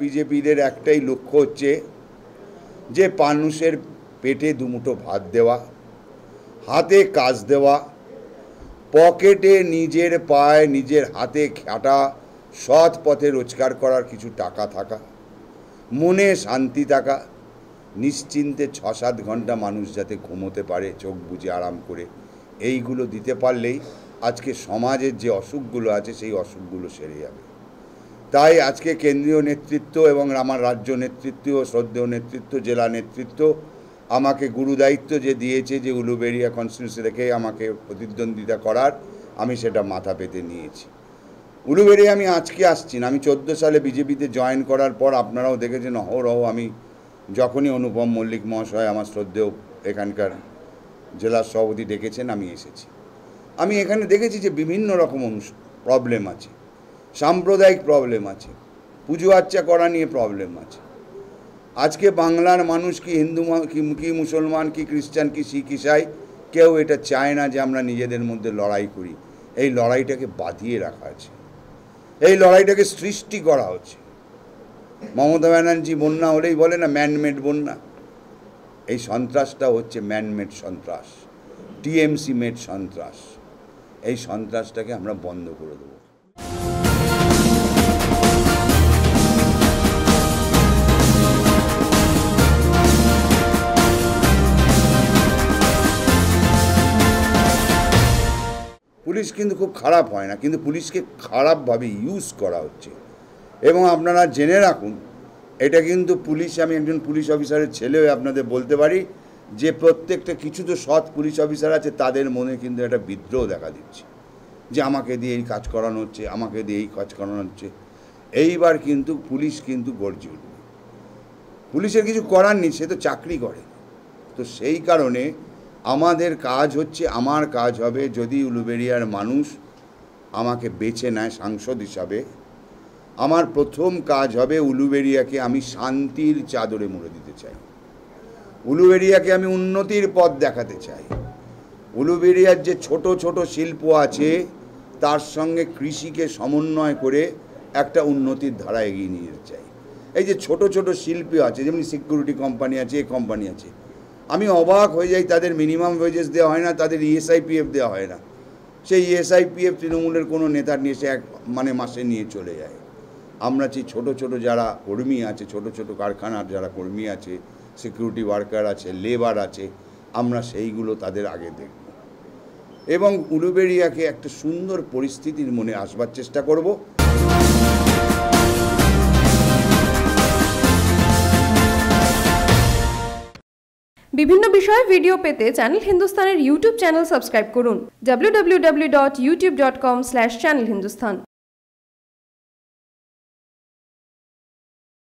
বিজেপিদের একটাই লক্ষ্য হচ্ছে যে মানুষের পেটে দুমুঠো ভাত দেওয়া, হাতে কাজ দেওয়া, পকেটে নিজের পায়ে নিজের হাতে খাটা সৎ পথে রোজগার করার কিছু টাকা থাকা, মনে শান্তি থাকা, নিশ্চিন্তে ৬-৭ ঘন্টা মানুষ যাতে ঘুমোতে পারে চোখ বুজে আরাম করে, এইগুলো দিতে পারলেই আজকে সমাজের যে অসুখগুলো আছে সেই অসুখগুলো সেরে যাবে। তাই আজকে কেন্দ্রীয় নেতৃত্ব এবং আমার রাজ্য নেতৃত্ব, শ্রদ্ধেয় নেতৃত্ব, জেলা নেতৃত্ব আমাকে গুরুদায়িত্ব যে দিয়েছে যে উলুবেড়িয়া কনস্টিটিউয়েন্সি থেকে আমাকে প্রতিদ্বন্দ্বিতা করার, আমি সেটা মাথা পেতে নিয়েছি। উলুবেড়িয়া আমি আজকে আসছি না, আমি 14 সালে বিজেপিতে জয়েন করার পর আপনারাও দেখেছেন অহরহ আমি যখনই অনুপম মল্লিক মহাশয় আমার শ্রদ্ধেয় এখানকার জেলার সভাপতি ডেকেছেন আমি এসেছি। আমি এখানে দেখেছি যে বিভিন্ন রকম প্রবলেম আছে, সাম্প্রদায়িক প্রবলেম আছে, পুজো আর্চা করা নিয়ে প্রবলেম আছে। আজকে বাংলার মানুষ কি হিন্দু কি মুসলমান কি খ্রিস্টান কি শিখ ইসাই কেউ এটা চায় না যে আমরা নিজেদের মধ্যে লড়াই করি। এই লড়াইটাকে বাঁধিয়ে রাখা আছে, এই লড়াইটাকে সৃষ্টি করা হচ্ছে। মমতা ব্যানার্জি বন্যা হলেই বলে না ম্যানমেড বন্যা, এই সন্ত্রাসটা হচ্ছে ম্যানমেড সন্ত্রাস, টিএমসি মেড সন্ত্রাস। এই সন্ত্রাসটাকে আমরা বন্ধ করে দেবো। পুলিশ কিন্তু খুব খারাপ হয় না, কিন্তু পুলিশকে খারাপভাবে ইউজ করা হচ্ছে। এবং আপনারা জেনে রাখুন, এটা কিন্তু পুলিশ, আমি একজন পুলিশ অফিসারের ছেলে হয়ে আপনাদের বলতে পারি যে প্রত্যেকটা কিছু তো সৎ পুলিশ অফিসার আছে, তাদের মনে কিন্তু একটা বিদ্রোহ দেখা দিচ্ছে যে আমাকে দিয়ে এই কাজ করানো হচ্ছে, আমাকে দিয়ে এই কাজ করানো হচ্ছে। এইবার কিন্তু পুলিশ কিন্তু গর্জে উঠবে। পুলিশের কিছু করার নেই, সে তো চাকরি করে। তো সেই কারণে আমাদের কাজ হচ্ছে, আমার কাজ হবে যদি উলুবেড়িয়ার মানুষ আমাকে বেছে নেয় সাংসদ হিসাবে, আমার প্রথম কাজ হবে উলুবেড়িয়াকে আমি শান্তির চাদরে মুড়ে দিতে চাই, উলুবেড়িয়াকে আমি উন্নতির পথ দেখাতে চাই। উলুবেড়িয়ার যে ছোট ছোট শিল্প আছে তার সঙ্গে কৃষিকে সমন্বয় করে একটা উন্নতির ধারা এগিয়ে নিয়ে যেতে চাই। এই যে ছোট ছোট শিল্পী আছে, যেমন সিকিউরিটি কোম্পানি আছে, এ কোম্পানি আছে, আমি অবাক হয়ে যাই তাদের মিনিমাম ওয়েজেস দেওয়া হয় না, তাদের ইএসআইপিএফ দেওয়া হয় না। সেই ইএসআইপিএফ তৃণমূলের কোনো নেতার নিয়ে সে মাসে নিয়ে চলে যায়। আমরা যে ছোট ছোট যারা কর্মী আছে, ছোট ছোট কারখানার যারা কর্মী আছে, সিকিউরিটি ওয়ার্কার আছে, লেবার আছে, আমরা সেইগুলো তাদের আগে দেখব এবং উলুবেড়িয়াকে একটা সুন্দর পরিস্থিতির মনে আসবার চেষ্টা করব। বিভিন্ন বিষয়ে ভিডিও পেতে চ্যানেল হিন্দুস্তানের ইউটিউব চ্যানেল সাবস্ক্রাইব করুন www.youtube.com/channelhindustan।